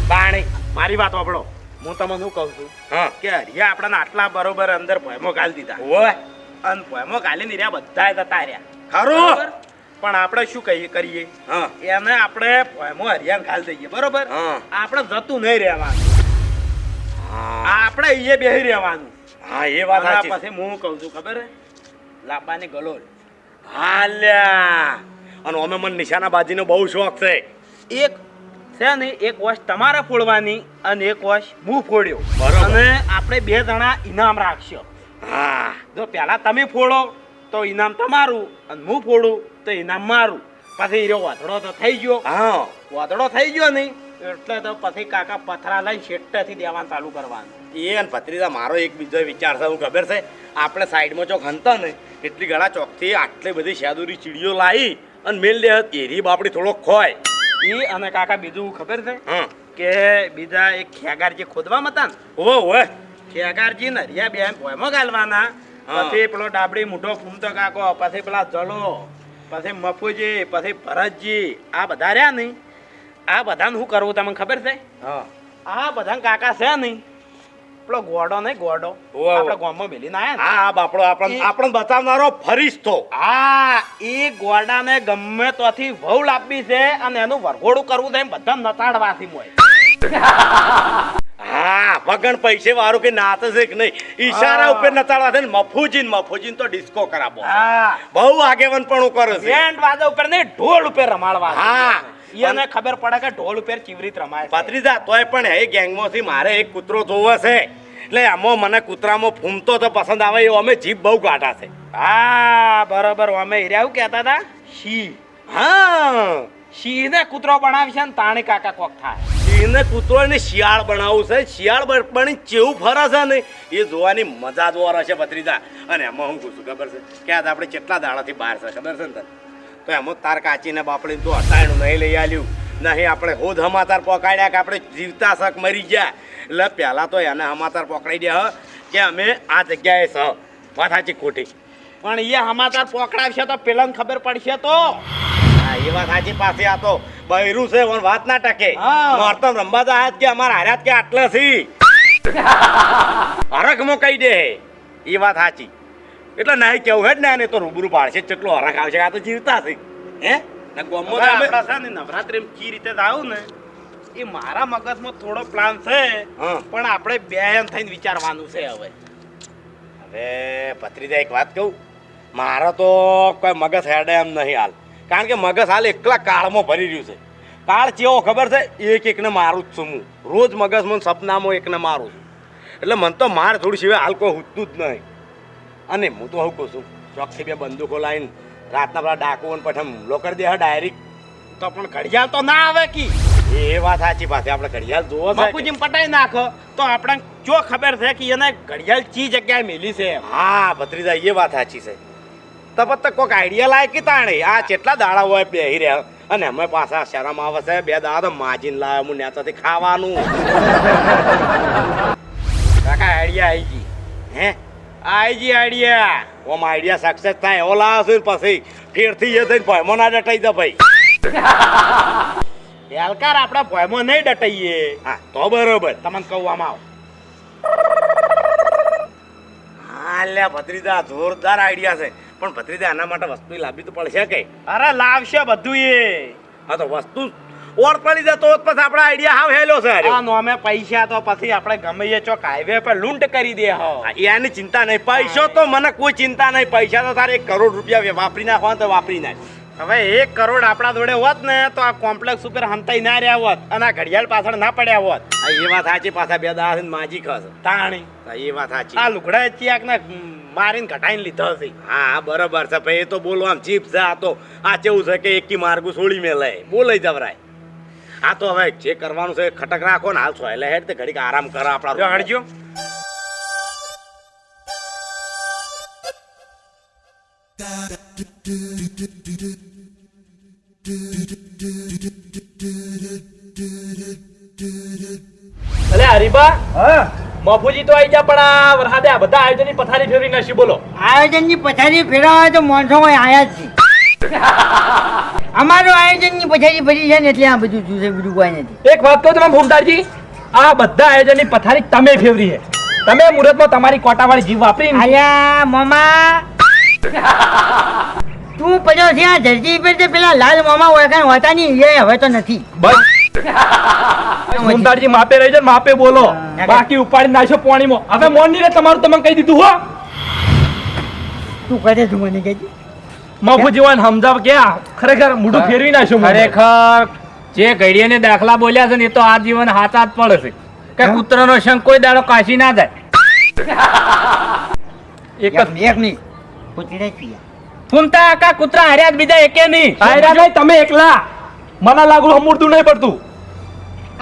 પાણી મારી વાત સાંભળો, હું તમને શું કહું છું હા કે હરિયા આપણને આટલા બરોબર અંદર ભયમો ગાલી દીધા ઓય અને ભયમો ગાલી રહ્યા બધા જતા રહ્યા. ખરું બરોબર? પણ આપણે શું કરીએ? હા એને આપણે ભયમો હરિયાન ગાલી દઈએ, બરોબર? હા આપણે જતું નહીં રહેવાનું, હા આપણે અહીંયા બેસી રહેવાનું. હા એ વાત અને સાચી. પછી હું કહું છું ખબર હે, લાંબાની ગલોલ હાલ્યા અને અમે મને નિશાના બાજીનો બહુ શોખ છે. એક છે ને એક વોશ તમારે ફોડવાની અને એક વોશ હું ફોડ્યો, બરોબર. અને આપણે બે જણા ઇનામ રાખશો. હા જો પહેલા તમે ફોડો તો ઇનામ તમારું અને હું ફોડું તો ઇનામ મારું. પછી એ વાધડો તો થઈ ગયો, હા વાધડો થઈ ગયો નહીં એટલે તો પછી કાકા પથરા લઈને શેઠથી દેવાનું ચાલુ કરવાનું. એ ને ભત્રીજા મારો એક બીજો વિચાર છે. હું ખબર છે, આપણે સાઈડમાં ચોક હંતા ને એટલી ઘણા ચોકથી આટલી બધી શાદુરી ચીડીઓ લાવી અને મેલ દે એરી બાપડી થોડો ખોય. એ અને કાકા બીજું ખબર છે હા કે બીજા એક ખેગાર જે ખોદવામાં હતા ને, ઓવે ખેગારજી ને હરિયા બે ભોયમાં ગાલવાના. હા. પછી પેલો ડાબડી મોટો ફૂમતો કાકો, પછી પેલા જલો, પછી મફુજી, પછી ભરતજી, આ બધા રહ્યા નહીં. આ બધાને શું કરવું તમને ખબર છે? હા આ બધા કાકા છે નહીં, પેલો ગોડો નહીં ગોડો, ઓવે. આપણે ગામમાં મેલીને આયા ને, હા બાપડો આપણને બચાવનારો ફરીશતો. હા એ ગોડાને ગમે તોથી વહુ લાવવી છે અને એનું વરઘોડું કરવું છે, એમ બધા નતાડવાથી મોય. હા વગણ પૈસે વાળું કે નાતે છે કે નહીં ઈશારા ઉપર નચાડવા છે ને મફુજીન તો ડિસ્કો કરાવો. હા બહુ આગેવન પણ કરે છે. બેન્ડ વાજા ઉપર નહીં, ઢોલ ઉપર રમાડવા. હા. એને ખબર પડે કે ઢોલ ઉપર ચીવી રીત રમાય છે. ભત્રીજા તોય પણ એ ગેંગમાંથી મારે એક કૂતરો જોવો છે. એટલે આમાં મને કૂતરામાં ફૂમતો તો પસંદ આવે એવો અમે જીભ બહુ કાઢા છે. હા બરોબર, અમે હીરા એવું કહેતા હતા સિંહ. હા સિંહ ને કૂતરો બનાવશે ને તાણી કાકા કોક થાય. સિંહને કૂતરો ને શિયાળ બનાવવું છે. શિયાળ બની ચેવું ફરે છે ને એ જોવાની મજા જ ઓર હશે ભત્રીજા. અને એમાં હું પૂછું ખબર છે કે આજ આપણે કેટલા દાડાથી બહાર છે ખબર છે ને તને? તો એમાં તાર કાચીને બાપડીને તો હટાયણું નહીં લઈ આલ્યું નહીં. આપણે હોદ સમાચાર પકડ્યા કે આપણે જીવતા શક મરી ગયા. એટલે પહેલાં તો એને સમાચાર પકડાઈ દે કે અમે આ જગ્યાએ છ. વાત સાચી ખોટી? પણ એ સમાચાર પકડાવશે તો પેલા ખબર પડશે તો. હા એ વાત સાચી. પાસે આ તો બૈરું છે પણ વાત ના ટકે. હા. નોરતમ રમવા તો આયા જ કે અમારા હાર્યા જ કે આટલા છી હરખમાં કહી દે. એ વાત સાચી. એટલે નહીં કેવું હેડ ને તો રૂબરૂ પાડશે કેટલો હરખ આવશે. આ તો જીવતા છે હે ને ગોમમાં તો અમે- આપણા છે ને નવરાત્રી કી રીતે આવું ને એ મારા મગજમાં થોડો પ્લાન છે, હા. પણ આપણે બે એમ થઈને વિચારવાનું છે હવે. હવે ભત્રીજા એક વાત કહું, મારા તો કોઈ મગજ હેડે એમ નહીં હાલ. કારણ કે મગજ હાલ એકલા કાળમાં ભરી રહ્યું છે. કાળ કેવો ખબર છે? એક એકને મારું જ છું હું. રોજ મગજમાં સપનામાં એકને મારું છું. એટલે મને તો માર થોડી સિવાય હાલ કોઈ હૂતું જ નહીં. અને હું તો હું કહું છું ચોકથી બે બંદૂકો લાવીને રાતના પેલા ડાકુઓને પછી હુમલો કરી દે ડાયરેક્ટ. તો પણ ઘડિયાળ તો ના આવે કી. એ વાત સાચી. પાસે આપણે ઘડિયાળ જોવો છે કે? બાપુજી પટાઈ નાખો તો આપણે જો ખબર છે કે એને ઘડિયાળ ચી જગ્યાએ મેલી છે એમ. હા ભત્રીજા એ વાત સાચી છે. તપત તો કોઈક આઈડિયા લાય કે તાણે આ કેટલા દાડા હોય બેહી રહ્યા અને અમે પાછા શરમ આવે છે. બે દાડા તો માજીને લાવે હું નેતાથી ખાવાનું. કાકા આઈડિયા આવી ગઈ. હે આવી ગઈ આઈડિયા. ઓમ આઈડિયા સક્સેસ થાય એવો લાવે છે ને પછી ફેરથી એ થઈને ભયમો ના ડટાઈ દે ભાઈ. હેલકાર આપણા ભયમાં નહીં ડટાઈએ. હા તો બરોબર. તમને કહું આમાં આવો. હા લ્યા ભત્રીજા જોરદાર આઈડિયા છે. પણ ભત્રીજા આના માટે વસ્તુ લાવવી તો પડશે કે? અરે લાવશે બધું એ. હા તો વસ્તુ ઓળ પડી જાય તો જ પછી આપણા આઈડિયા હાવ હેલો છે. આ નોમે પૈસા તો પછી આપણે ગમે એ ચોક હાઈવે પર લૂંટ કરી દે હો. એની ચિંતા નહીં. પૈસો તો મને કોઈ ચિંતા નહીં. પૈસા તો તારે 1 કરોડ રૂપિયા વાપરી નાખવા તો વાપરી નાખ. હવે 1 કરોડ આપણા જોડે હોત ને તો આ કોમ્પ્લેક્સ ઉપર હંતાઈ ના રહ્યા હોત અને આ ઘડિયાળ પાછળ ના પડ્યા હોત. હા, એ વાત સાચી. પાછા બે દાડા થઈને માજી ખાશે. તાણી હા, એ વાત સાચી. આ લુગડા ચિયાક ને મારીને ઘટાઈને લીધો હશે. હા બરોબર છે ભાઈ. એ તો બોલો આમ જીપ છે. આ તો આ કેવું છે કે એકી માર્ગું છોડી મેલે બોલાઈ જવરાય. આ તો હવે જે કરવાનું છે એ ખટક રાખો ને હાલ છો એટલે હેડ તે ઘડીક આરામ કરો આપણા હડજો અલે હરીબા હા મફુજી તો આઈ જા પણ આ વરસાદે આ બધા આયોજનની પથારી ફેરવી નાખી બોલો. આયોજનની પછાડી ફેરવા તો માણસો આયા જ છે અમારું આયોજનની પછાડી ફરી છે ને એટલે આ બધું જોશે બીજું કોઈ નથી. એક વાત કહું તમે ભૂમતાજી, આ બધા આયોજનની પથારી તમે ફેરવી છે. તમે મુહૂર્તમાં તમારી કોટાવાળી જીવ વાપરી આયા મામા તું પડ્યો છે આ ધરતી પર તે પેલા લાલ મામા ઓળખાણ હોતા નહીં એ હવે તો નથી. બસ ભૂમતાજી માપે રહી જાય, માપે બોલો, બાકી ઉપાડી નાખશો પાણીમાં. હવે મોન ની રે તમારું તમે કહી દીધું હો. તું કરે તું મને કહેજે. મફુજી વાન સમજાવ કે આ ખરેખર મોઢું ફેરવી નાખ્યું. ખરેખર જે ઘડીએ દાખલા બોલ્યા છે ને એ તો આ જીવન હાચા જ પડે છે કે કૂતરાનો શંખ કોઈ દાડો કાશી ના જાય. એક જ એક નહીં કૂતરે પીયા ફૂમતા આકા કૂતરા હાર્યા જ બીજા એકે નહીં. આયરા નહીં, તમે એકલા. મને લાગુ હમુરતું નહીં પડતું.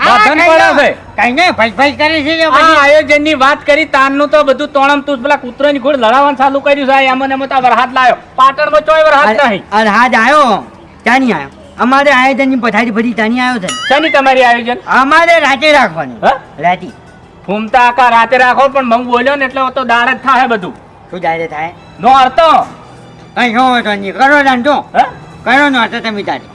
બાંધણ પડે છે. કઈ નહીં ફઈ કરે છે ને આ પછી. આયોજનની વાત કરી તારનું તો બધું તોણમ તું પેલા કૂતરાની ઘોડ લડાવવાનું ચાલુ કર્યું છે. એમ ને એમ તો વરહાદ લાયો. પાટણમાં ચોય વરહાદ નહીં. અને હાજ આવ્યો ત્યાંની આવ્યો અમારે આયોજનની પથારી ફરી ત્યાંની આવ્યો છે. શેની તમારી આયોજન? અમારે રાતે રાખવાનું હા? રાતી ફૂમતા આકા રાતે રાખો પણ મંગ બોલ્યો ને એટલે તો દાળ જ થાય બધું. શું જાય થાય નો અર્થો. કઈ શું હતો નહીં કરો જાણતો હા? કરો નો હતો તમે તારે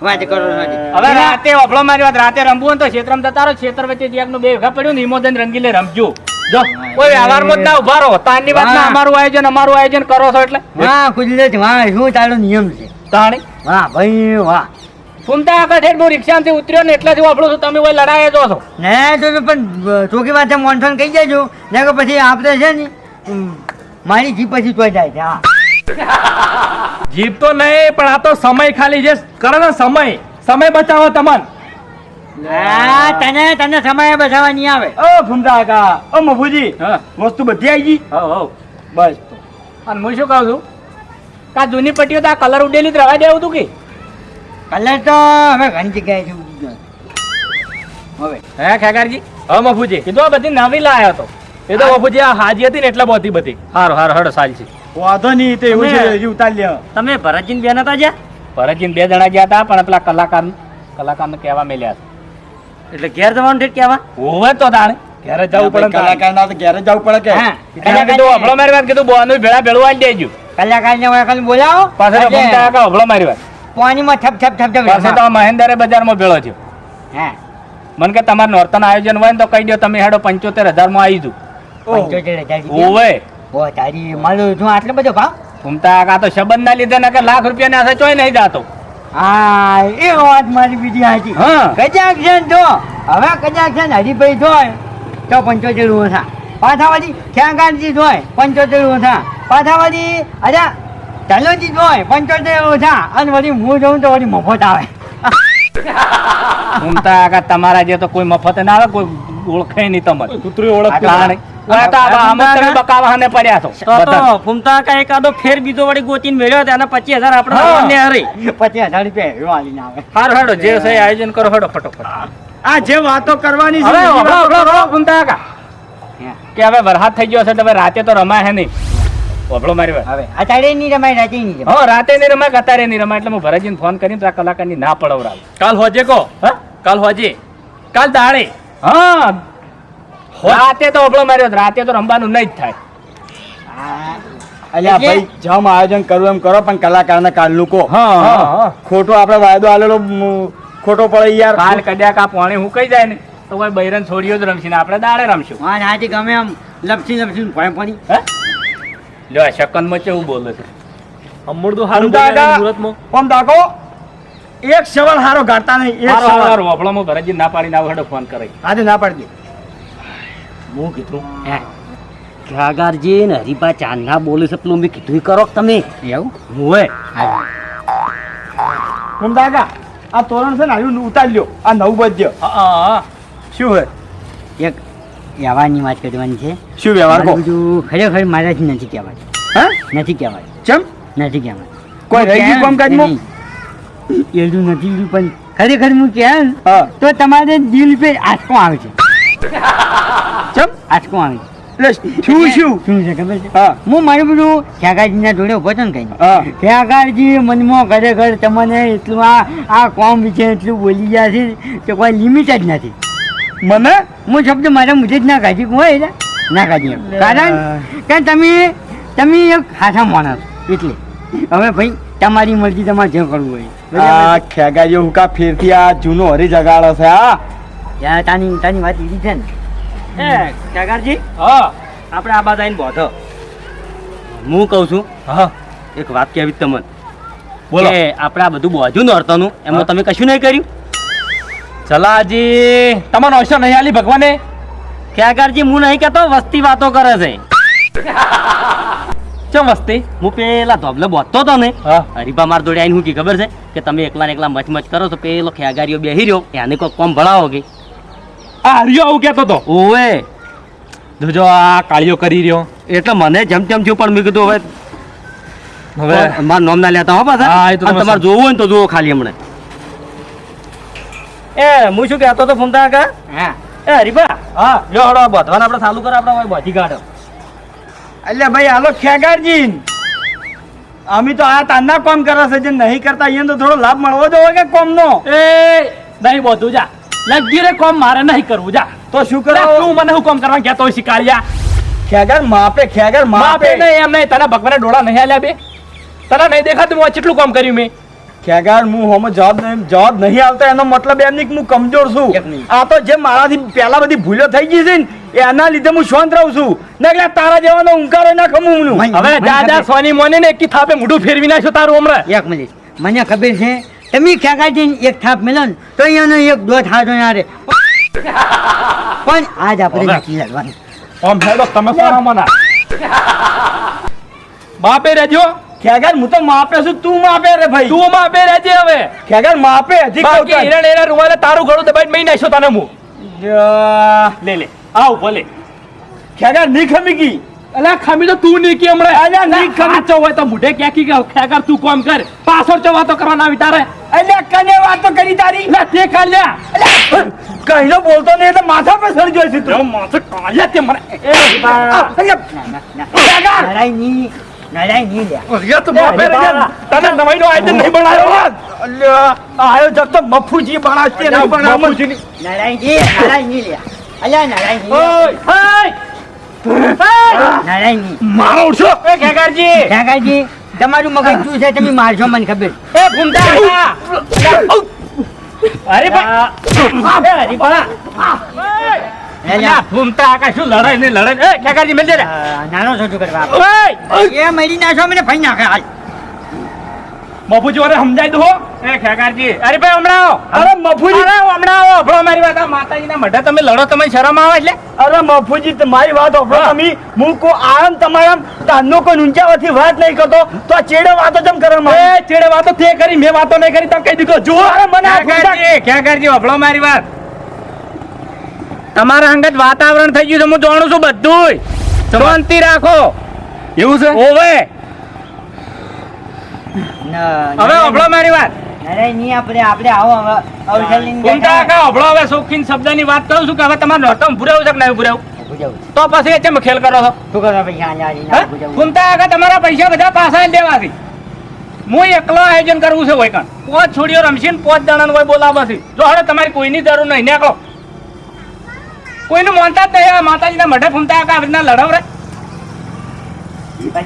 વાત કરો નથી. હવે રાતે ઓફળો મારી વાત રાતે રમવું હોય તો ક્ષેત્રમાં જતા રહો. ક્ષેત્ર વચ્ચે જે એકનું બે ભેગા પડ્યું ને હિમોદન રંગીલે રમજો. જો કોઈ વ્યવહારમાં જ ના ઉભા રહો. તારની વાત ના અમારું આયોજન કરો છો એટલે વાહ કુદરત વાહ શું તારો નિયમ છે. તાણી વાહ ભાઈ વાહ. ફૂમતા આકા ઠેઠ હું રિક્ષામાંથી ઉતર્યો ને એટલેથી વાપરું છું. તમે કોઈ લડાયા જો છો. ને તો પણ ચોકી વાત મોનસોન કહી દેજો ને કે પછી આપણે છે ને મારી જીપ પછી તો જાય છે. હા જીભ તો નહીં, પણ આ તો સમય ખાલી જે કરે ને સમય બચાવો તમને. હા, તને સમય બસાવવા નહીં આવે. ઓ ફૂમતા કાકા, ઓ મફુજી, હા વસ્તુ બધી આવી ગઈ. હો બસ અને હું શું કહું છું કા જૂની પટ્ટીઓ તો આ કલર ઉડેલી જ રવા દેવું તું કે કલર તો હવે ઘણી જગ્યાએ છે ઉડી ગયો. હવે હે ખેગારજી હા મફુજી, કીધું આ બધી નવી લાયો તો. એ તો મફુજી આ હાજી હતી ને એટલે બધી હારું હડો સાલ છે. વાંધો નહીં, તો એવું છે હજી ઉતાર લે. તમે ભરતજીન બેન હતા જ્યાં ભરતજીને 2 જણા ગયા હતા પણ પેલા કલાકારને કહેવા મેલ્યા છે. એટલે ઘેર જવાનું ઠેઠ કહેવા હોવે તો તાણે ઘરે જવું પડે ને તારે. કલાકારના તો ઘેર જ જવું પડે કે. હા એને કીધું હભળો મારી વાત કીધું બોનું ભેળા ભેળું આલી દેજો. કલાકારને વળાકલ બોલાવો પાછળ ફૂમતા કાકા હભળો મારી વાત. પાણીમાં થપ થપ થપ થપ પાછળ તો મહેન્દ્રે બજારમાં ભેળો થયો. હા મને કે તમારે નોરતન આયોજન હોય ને તો કહી દો તમે હેડો 75,000 માં આવી જુ. 75,000 રૂપિયા. હોવે ઓ તારી મારું તું આટલો બધો ભાવ. ફૂમતા કાકા તો સંબંધ ના લીધે ના કે લાખ રૂપિયા ના હશે ચોય નહીં જાતો. હા એ વાત મારી બીજી હાચી. હા કજાક છે ને જો હવે કજાક છે ને હરીભાઈ જોય તો 75 ઓછા પાછાવાળી ખ્યાગાનજી જોય 75 ઓછા પાછાવાળી અરે ચાલોજી જોય 75 ઓછા અને વળી હું જોઉં તો વળી મફત આવે. ફૂમતા કાકા તમારા જે તો કોઈ મફત ના આવે, કોઈ ઓળખે નહીં તમને. કૂતરી ઓળખતું તાણે. ઓય તો આ અમુક તમે બકાવાને પડ્યા છો બધા. ફૂમતા કા એકાદો ફેર બીજો વળી ગોતીને મેળ્યો હતો અને 25,000 આપણે હા. ભરવાને હરી 50,000 રૂપિયા એવો આલીને આવે. હારું હેડો જે છે એ આયોજન કરો હેડો ફટોફટ. આ જે વાતો કરવાની છે હવે બીજી હભળો, વાતો હભળો, કરો. હભળો, ફૂમતા કાકા કે હવે વરસાદ થઈ ગયો છે તો હવે રાતે તો રમાય હે નહીં. વભળો મારી વાત. હવે અત્યારે નહીં રમાય રાતે નહીં રમાય. હા રાતે નહીં રમાય અત્યારે નહીં રમાય એટલે હું ભરતજીને ફોન કરીને તો આ કલાકારની ના પડાવડાવ. કાલ હોજે કો, હા કાલ હોજે, કાલ દાડે. હા રાતે તો વભળો મારી વાત, રાતે તો રમવાનું નહીં જ થાય. હા. અલ્યા એટલે- ભાઈ જેમ આયોજન કરવું એમ કરો પણ કલાકારને કાલનું કહો. હા ખોટો આપણે વાયદો આલેલો ખોટો પડે યાર. કાલ કદાચ આ પાણી હુકાઈ જાય ને તો કોઈ બૈરન છોડીઓ જ રમશે ને આપણે દાડે રમશું. હા હાથી ગમે એમ લપસી ભણ પડી. હે લ્યો આ શકનમાં કેવું બોલે છે. અમૃતું હારું ફૂમતા બોલ્યા કાકા, મુહૂર્તમાં. આમ દાખો એક સવાલ હારો ગાતા નહીં. એક હારું, હારું, સવાલ હારું, વભળો હું ભરતજી ના પાડીને આવું હેડો ફોન કરાઈ. આજે ના પાડી દે. હું કીધું ખ્યાગારજી ને હરીબા ચાંદના બોલે છે પેલું મેં કીધું ઈ કરો કે તમે એવું હોય ફૂમતા કાકા, આ તોરણ છે ને આવ્યું ઉતાર લ્યો. આ 9 વાગ્ય હા શું હે? એક વ્યવહારની વાત કરવાની છે. શું વ્યવહાર કહો? મારું બધું ખરેખર મારાથી નથી કહેવાય. હા નથી કહેવાય. ચમ નથી કહેવાય. કોઈ રહી ગયું કામકાજમાં? એટલું નથી રહ્યું પણ ખરેખર હું કહે હા. તો તમારે દિલ પે આંચકો આવે છે ચમ આંચકો આવે છે એટલે શું શું શું છે ખબર છે હા હું મારું બધું ખેગાજીના જોડે ઉભો હતો ને કઈ હા. ખેગાજી મનમાં ખરેખર તમને એટલું આ કોમ વિશે એટલું બોલી ગયા છે કે કોઈ લિમિટ જ નથી મને હું શબ્દ મારા મુજે જ ના કાઢી હોય એટલે ના કાઢી એમ. કારણ કે તમે એક હાથા માણસ એટલે હવે ભાઈ તમારી મરજી તમારે જે કરવું હોય આ બરાબર? ખેગારીઓ હુકા ફેરથી આ જૂનો હરી જગાડો છે હા યા તાની વાત એવી છે ને એ કાકાજી હા આપણે આ બાદ આવીને બોધો હું કહું છું હા એક વાત કહેવી તમને બોલો. કે આપણે આ બધું બોજ્યું નોરતાનું એમાં તમે કશું નહીં કર્યું ચલાજી તમારો અવસર નહીં આલી ભગવાને ખેગારજી હું નહીં કહેતો વસ્તી વાતો કરે છે ચમ વસ્તી હું પેલા ધોબલે બોધતો હતો ને હા હરીબા માર જોડે આવીને હું કી ખબર છે કે તમે એકલા ને એકલા મચ કરો તો પેલો ખેગારીઓ બેહી રહ્યો એને કોઈ કોમ ભણાવો કે આ હરિયો આવું કહેતો તો ઓવે જોજો આ કાળિયો કરી રહ્યો એટલે મને જેમ તેમ થયું પણ મેં કીધું હવે હવે મારું નામ ના લેતા હો પાછા હા, એ તો અને તમે તમારે જોવું હોય ને તો જુઓ ખાલી હમણાં એ હું શું કહેતો તો ફૂમતા કાકા હા એ હરીબા હા લ્યો હળો બોધવાના આપણે ચાલુ કરો આપણે બોધી કાઢો એટલે ભાઈ હાલો ખેગારજી અમે તો આ તાના કોમ કરે છે જે નહીં કરતા અહીંયા તો થોડો લાભ મળવો જોઈએ કે કોમનો એ નહીં બધું જા લગી રે કોમ મારે નહીં કરવું જા તો શું તું કરો મને હું કોમ કરવા કહેતો હોય શિકારિયા ખેગાર માપે ખેગાર માપે માપે નહીં એમ નહીં તને ભગવાને ડોળા નહીં આલ્યા બે તને નહીં દેખાતું હું આ કેટલું કામ કર્યું મેં ખેગાર હું હોમ જવાબ નહીં આવતો એનો મતલબ એમ નહીં કે હું કમજોર એક છું મિનિટ. આ તો જે મારાથી પહેલા બધી ભૂલો થઈ ગઈ છે ને એના લીધે હું શાંત રહું છું ને એટલે તારા જેવાનો ઊંકારો ના ખમું હું હવે જા જા સોની મોની ને એકી થાપે મોઢું ફેરવી નાખ્યો તારું હમણાં એક મિનિટ મને ખબર છે તમે ખેગાજીને એક થાપ મેલો ને તો એનો એક દોઢ હાથો ના રે પણ આજ આપણે નથી લડવાનું ઓમ હેડો તમે સોના મોના બાપે રહેજો ખેગાર હું તો માપે છું તું માપે રે ભાઈ તું બાપે રહેજે હવે ખેગાર માપે હજી કહું બાકી તને. હિરણ એના રૂમાલે તારું ગળું દબાઈને મહી નાખ્યો તને હું લે લે આવ ભલે ખેગાર નહીં ખમી ગઈ અલા ખામી તો તું નહીં કે હમણાં અલ્યા, નહીં ખમી. સાચો હોય તો મુઢે ક્યાં કી ખેગર તું કોમ કર પાછળ ચો વાતો કરવાના આવી તારે અલ્યા કને વાતો કરી તારી લે તે કાલ્યા કહીનો બોલતો નહીં એટલે માથા પર સડી જાય છે તું માથે કાલ્યા તે મને લડાઈ નહીં લે અરિયા તો બાપે રહેજે. તને નવાઈનો આયોજન નહીં બનાવ્યો અલ્યા આયો જગ તો મફુજી બનાવશે નહીં બનાવ લડાઈ નહીં લે અલ્યા લડાઈ નહીં ઓય લડાઈ નહીં મારો ઉઠો એ ખેગારજી ખેગાજી તમારું મગજ શું છે તમે મારશો મને ખબર એ ભૂમતા અરે બા એ હરી બા અલ્યા, ભૂમતા આકા શું લડાઈ ને લડાઈ એ ખેગારજી મેલ દે રે નાનો છોટું કરવા ઓય એ મરી નાખો મને ફઈ નાખે હાલ બાપુજી વારે સમજાઈ દો એ ખેગારજી અરે ભાઈ હમણાં આવો અરે મફુજી અરે હમણાં આવો ભણો મારી વાત આ માતાજીના મઢે તમે લડો તમે શરમ આવે એટલે અરે મફુજી તમારી વાત હોભળો તમે હું કો આમ તમારા તાનો કોઈ ઊંચાવાથી વાત નહીં કરતો તો આ ચેડે વાતો જમ કરે એ ચેડે વાતો તે કરી મેં વાતો નહીં કરી તમે કહી દીધો જુઓ અરે મને આ ખેગારજી હભળો મારી વાત તમારા અંગત વાતાવરણ થઈ ગયું છે હું જાણું છું બધું શાંતિ રાખો એવું છે ઓવે હવે હવે હભળો મારી વાત લડાઈ નહીં આપણે આવો હવે અવસર લઈને ભૂમતા કાકા હભળો હવે શોખીન શબ્દની વાત કરું છું કે હવે તમારે નોટમ ભૂરાવું છે કે નહીં ભૂરાવું પૂજાવું તો પછી કેમ ખેલ કરો છો શું કરો પૈસા હે? ભૂમતા કાકા તમારા પૈસા બધા પાછા દેવાથી હું એકલો આયોજન કરવું છે હોય કાન પોચ છોડીઓ રમશીને પોચ જણાને હોય બોલાવવાથી જો હવે તમારી કોઈની જરૂર નહીં નીકળો કોઈનું માનતા જ નહીં આ માતાજીના મઢે ભૂમતા કાકા આવી રીતના લડાવ રે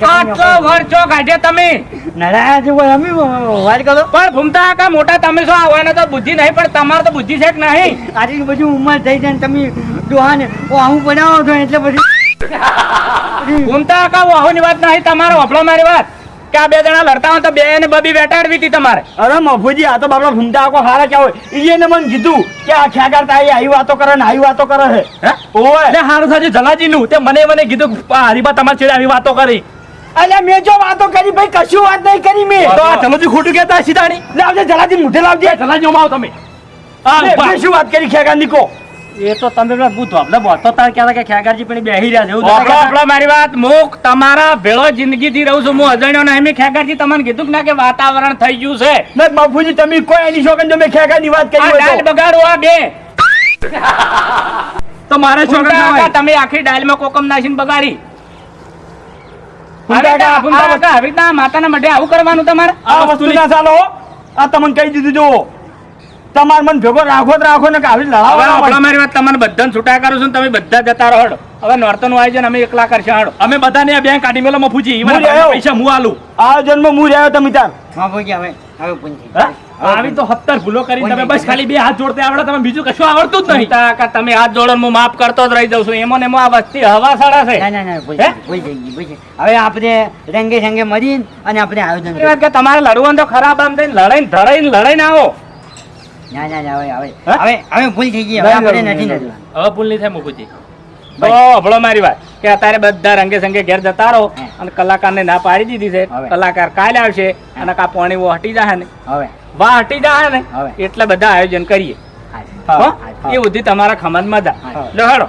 આટલો વર્ષો કાઢ્યા તમે નડાયા છે કોઈ અમે વાત કરો પણ ભૂમતા કાકા મોટા તમે શું આ હોય તો બુદ્ધિ નહીં પણ તમારે તો બુદ્ધિ છે કે નહીં આટલી બધી ઉંમર થઈ જાય ને તમે ડોહાને આવું બનાવો છો એટલે પછી ભૂમતા કાકા વાહોની વાત નહીં તમારો વફળો મારી વાત કે આ બે જણા લડતા હોય તો બે ને બબી બેટાડવી હતી તમારે અરે મફુજી આ તો બાપડા ભૂમતા આખો હારા ક્યાં હોય એને મને કીધું કે આ ખેગાર તારી આવી વાતો કરે ને આવી વાતો કરે છે હે? ઓય એટલે હારું સાજુ જલાજી નું તે મને કીધું કે આ હરીબા તમારી ચેડે આવી વાતો કરી અલ્યા મેં જો વાતો કરી ભાઈ કશું વાત નહીં કરી મેં તો આ જલાજી ખોટું કહેતા સીધાણી લાવજે જલાજી મુઠે લાવજે જલાજી આવો તમે હા મેં ઉભા. શું વાત કરી ખેગાર નીકો એ તો તમે પેલા હું ધોબલે બોલતો તાર કહેતા કે ખેગારજી પણ બેહી રહ્યા છે એવું ઓપડો નતા ઓપડો મારી વાત મુક તમારા ભેળો જિંદગીથી રહું છું હું અજાણ્યો નહીં મેં ખેગારજી તમને કીધું કે ના કે વાતાવરણ થઈ ગયું છે ના બાપુજી તમે કોઈ એની છોકરી જો મેં ખેગાની વાત કરી આ હોય ડાલ તો. બગાડો આ બે તો મારે છોકરા ફૂંટા ના હોય. કાકા, તમે આખી ડાલમાં કોકમ નાખીને બગાડી ફૂંટા કાકા, ફૂંટા કાકા. આવી રીતના માતાના મઢે આવું કરવાનું તમારે આ વસ્તુ ના ચાલો હો. આ તમને કહી દીધું જો તમાર મન ભેગો રાખો તો રાખો ને કે આવી હવે લડાવવા ઓપડો મારી વાત તમને બધાને છૂટા કરું છું ને તમે બધા જતા રહો હળો. હવે નોરતનું આયોજન અમે એકલા કરશે હળો. અમે બધાને આ બેંક કાઢી મેલો મફુજી હું રહ્યો. પૈસા હું આલું આયોજનમાં હું રહ્યો તમે તાર બાપુજી હવે હવે પૂંછી હા? આવી તો 70 ભૂલો કરી તમે બસ ખાલી બે હાથ જોડતે આવડે તમે બીજું કશું આવડતું જ નહીં નહીં કાકા તમે હાથ જોડો ને હું માફ કરતો જ રહી જાઉં છું એમાં ને એમાં આ વસ્તી હવા સાડા છે ના ના ના ભૂલ થઈ ગઈ ભૂલ થઈ. હવે આપણે રંગે સંગે મળીને અને આપણે આયોજન એ કરીએ. વાત કે તમારે લડવાનું તો ખરાબ આમ થઈને લડાઈને આવો ના ના ના હવે હવે હા? હવે હવે ભૂલ થઈ ગઈ હવે આપણે નથી લડવાનું. હવે ભૂલ નહીં થાય મફુજી તો હભળો મારી વાત કે અત્યારે બધા રંગે સંગે ઘેર જતા રહો હા. અને કલાકારને ના પાડી દીધી છે હવે. કલાકાર કાલે આવશે અને કા પાણી વો હટી જાય ને હવે વાહ હટી જાય ને હવે. એટલે બધા આયોજન કરીએ હા. હો? હા. એ બુદ્ધિ તમારા ખમત મજા હા. લો હેડો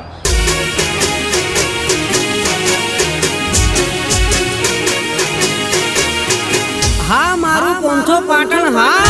હા મારું પોંથો પાટણ હા